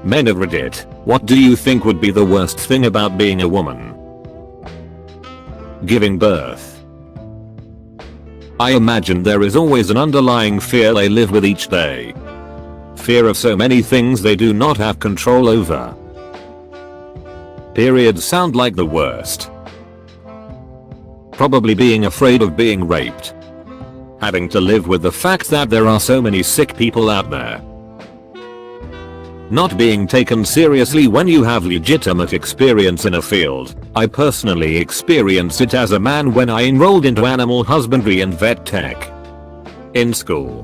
Men of Reddit, what do you think would be the worst thing about being a woman? Giving birth. I imagine there is always an underlying fear they live with each day. Fear of so many things they do not have control over. Periods sound like the worst. Probably being afraid of being raped. Having to live with the fact that there are so many sick people out there. Not being taken seriously when you have legitimate experience in a field. I personally experienced it as a man when I enrolled into animal husbandry and vet tech. In school.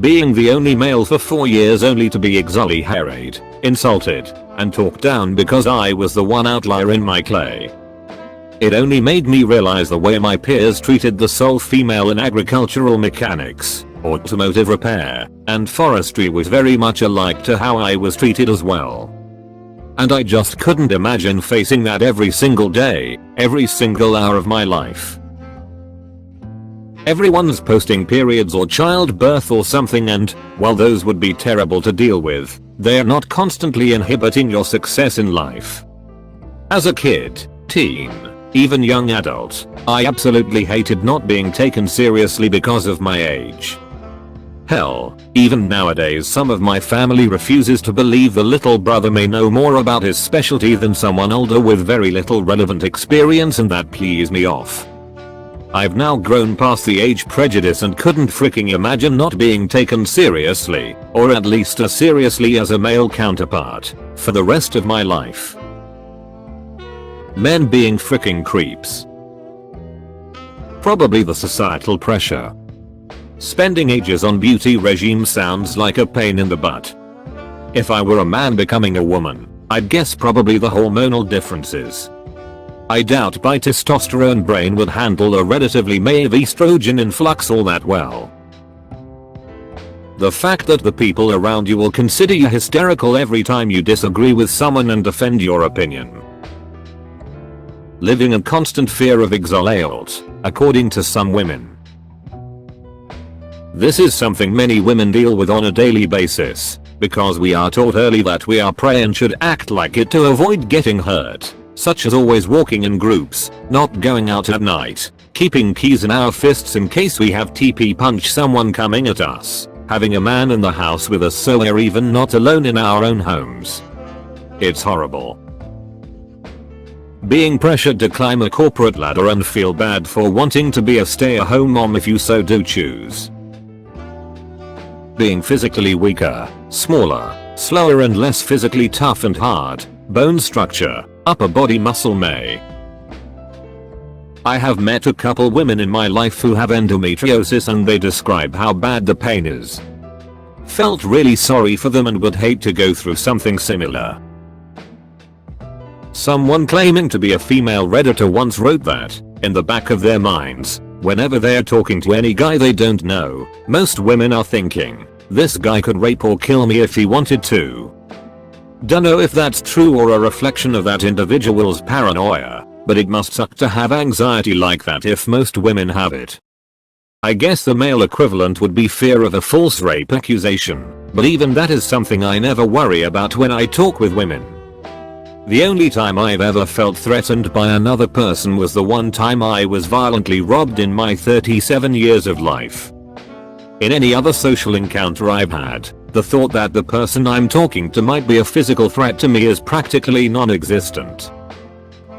Being the only male for 4 years only to be exully-harried, insulted, and talked down because I was the one outlier in my clay. It only made me realize the way my peers treated the sole female in agricultural mechanics, automotive repair, and forestry was very much alike to how I was treated as well. And I just couldn't imagine facing that every single day, every single hour of my life. Everyone's posting periods or childbirth or something, and, while those would be terrible to deal with, they're not constantly inhibiting your success in life. As a kid, teen, even young adult, I absolutely hated not being taken seriously because of my age. Hell, even nowadays some of my family refuses to believe the little brother may know more about his specialty than someone older with very little relevant experience, and that pees me off. I've now grown past the age prejudice and couldn't freaking imagine not being taken seriously, or at least as seriously as a male counterpart, for the rest of my life. Men being freaking creeps. Probably the societal pressure. Spending ages on beauty regimes sounds like a pain in the butt. If I were a man becoming a woman, I'd guess probably the hormonal differences. I doubt my testosterone brain would handle a relatively naive estrogen influx all that well. The fact that the people around you will consider you hysterical every time you disagree with someone and defend your opinion. Living in constant fear of exalt, according to some women. This is something many women deal with on a daily basis, because we are taught early that we are prey and should act like it to avoid getting hurt, such as always walking in groups, not going out at night, keeping keys in our fists in case we have TP punch someone coming at us, having a man in the house with us so we're even not alone in our own homes. It's horrible. Being pressured to climb a corporate ladder and feel bad for wanting to be a stay-at-home mom if you so do choose. Being physically weaker, smaller, slower and less physically tough and hard, bone structure, upper body muscle may. I have met a couple women in my life who have endometriosis and they describe how bad the pain is. Felt really sorry for them and would hate to go through something similar. Someone claiming to be a female Redditor once wrote that, in the back of their minds, whenever they're talking to any guy they don't know, most women are thinking, this guy could rape or kill me if he wanted to. Dunno if that's true or a reflection of that individual's paranoia, but it must suck to have anxiety like that if most women have it. I guess the male equivalent would be fear of a false rape accusation, but even that is something I never worry about when I talk with women. The only time I've ever felt threatened by another person was the one time I was violently robbed in my 37 years of life. In any other social encounter I've had, the thought that the person I'm talking to might be a physical threat to me is practically non-existent.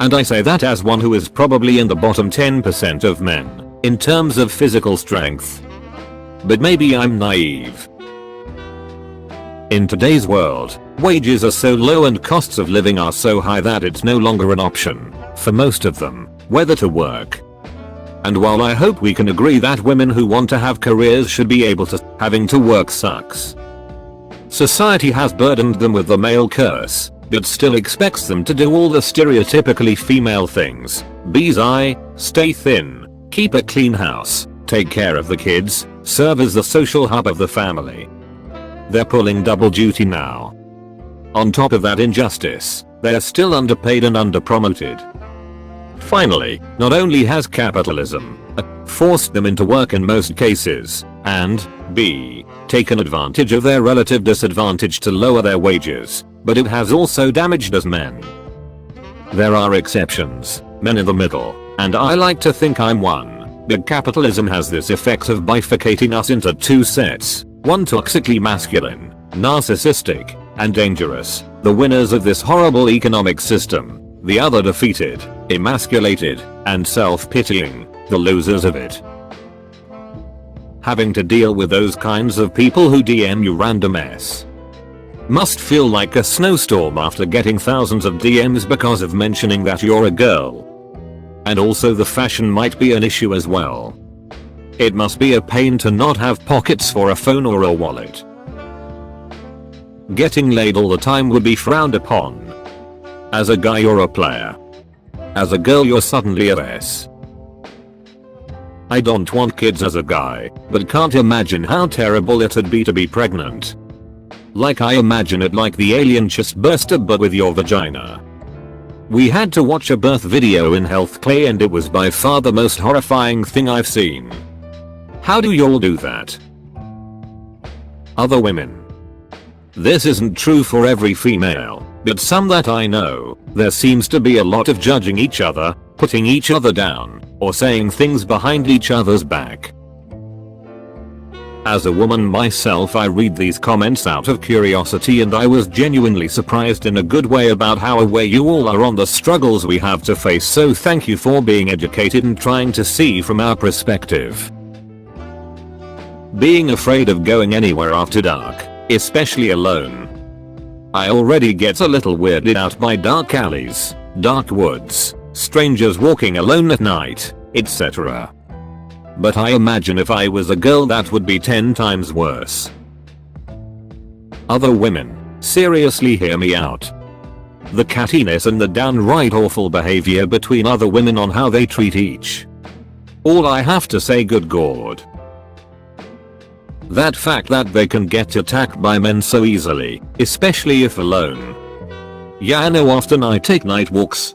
And I say that as one who is probably in the bottom 10% of men, in terms of physical strength. But maybe I'm naive. In today's world, wages are so low and costs of living are so high that it's no longer an option, for most of them, whether to work. And while I hope we can agree that women who want to have careers should be able to, having to work sucks. Society has burdened them with the male curse, but still expects them to do all the stereotypically female things. Stay thin, keep a clean house, take care of the kids, serve as the social hub of the family. They're pulling double duty now. On top of that injustice, they're still underpaid and underpromoted. Finally, not only has capitalism forced them into work in most cases, and b. taken advantage of their relative disadvantage to lower their wages, but it has also damaged us men. There are exceptions, men in the middle, and I like to think I'm one, but capitalism has this effect of bifurcating us into two sets, one toxically masculine, narcissistic, and dangerous, the winners of this horrible economic system, the other defeated, emasculated, and self-pitying, the losers of it. Having to deal with those kinds of people who DM you random s must feel like a snowstorm after getting thousands of DMs because of mentioning that you're a girl. And also the fashion might be an issue as well. It must be a pain to not have pockets for a phone or a wallet. Getting laid all the time would be frowned upon. As a guy you're a player. As a girl you're suddenly a S. I don't want kids as a guy, but can't imagine how terrible it'd be to be pregnant. Like I imagine it like the alien chest burster but with your vagina. We had to watch a birth video in health clay and it was by far the most horrifying thing I've seen. How do y'all do that? Other women. This isn't true for every female, but some that I know, there seems to be a lot of judging each other, putting each other down, or saying things behind each other's back. As a woman myself, I read these comments out of curiosity and I was genuinely surprised in a good way about how aware you all are on the struggles we have to face, so thank you for being educated and trying to see from our perspective. Being afraid of going anywhere after dark, especially alone. I already get a little weirded out by dark alleys, dark woods, strangers walking alone at night, etc. But I imagine if I was a girl that would be 10 times worse. Other women, seriously hear me out. The cattiness and the downright awful behavior between other women on how they treat each. All I have to say, good God. That fact that they can get attacked by men so easily, especially if alone. Yeah, I know often I take night walks.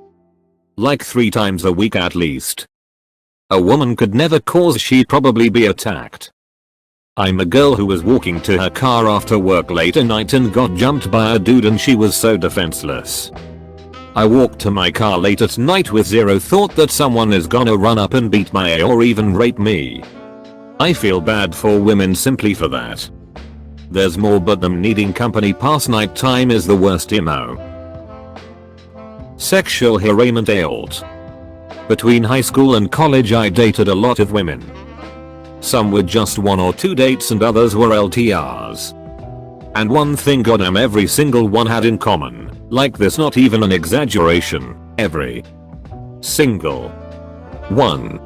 Like 3 times a week at least. A woman could never cause she'd probably be attacked. I'm a girl who was walking to her car after work late at night and got jumped by a dude and she was so defenseless. I walked to my car late at night with zero thought that someone is gonna run up and beat my ass or even rape me. I feel bad for women simply for that. There's more, but them needing company past night time is the worst emo. Sexual harassment ailed. Between high school and college I dated a lot of women. Some were just 1 or 2 dates and others were LTRs. And one thing goddamn every single one had in common, like this not even an exaggeration, every single one,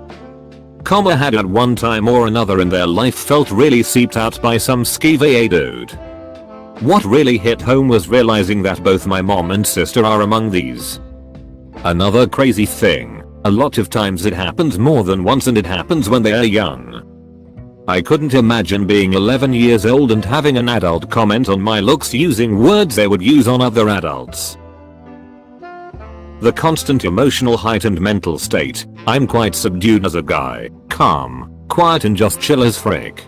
had at one time or another in their life felt really seeped out by some skeevy dude. What really hit home was realizing that both my mom and sister are among these. Another crazy thing, a lot of times it happens more than once and it happens when they are young. I couldn't imagine being 11 years old and having an adult comment on my looks using words they would use on other adults. The constant emotional heightened mental state, I'm quite subdued as a guy, calm, quiet and just chill as frick.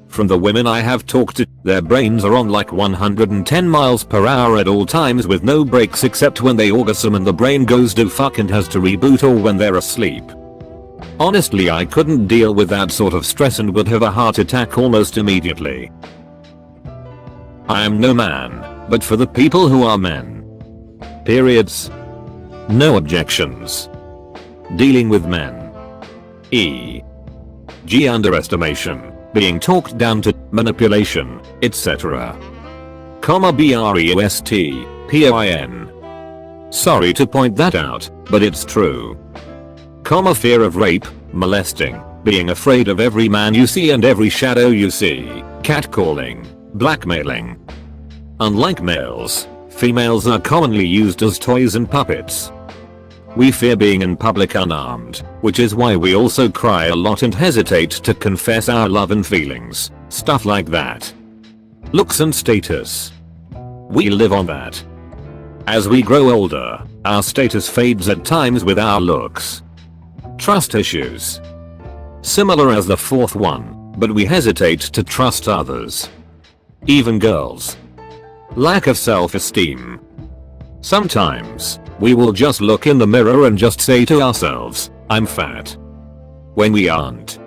From the women I have talked to, their brains are on like 110 miles per hour at all times with no breaks except when they orgasm and the brain goes to fuck and has to reboot, or when they're asleep. Honestly, I couldn't deal with that sort of stress and would have a heart attack almost immediately. I am no man, but for the people who are men. Periods. No objections. Dealing with men. E.g. underestimation, being talked down to, manipulation, etc. BREST, POIN. Sorry to point that out, but it's true. Fear of rape, molesting, being afraid of every man you see and every shadow you see, catcalling, blackmailing. Unlike males, females are commonly used as toys and puppets. We fear being in public unarmed, which is why we also cry a lot and hesitate to confess our love and feelings, stuff like that. Looks and status. We live on that. As we grow older, our status fades at times with our looks. Trust issues. Similar as the fourth one, but we hesitate to trust others. Even girls. Lack of self-esteem. Sometimes, we will just look in the mirror and just say to ourselves, "I'm fat," when we aren't.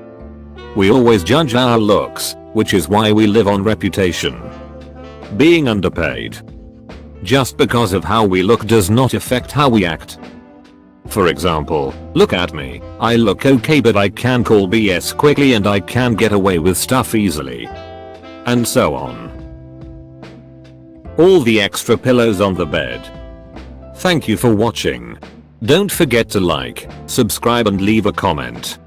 We always judge our looks, which is why we live on reputation. Being underpaid. Just because of how we look does not affect how we act. For example, look at me, I look okay but I can call BS quickly and I can get away with stuff easily. And so on. All the extra pillows on the bed. Thank you for watching. Don't forget to like, subscribe and leave a comment.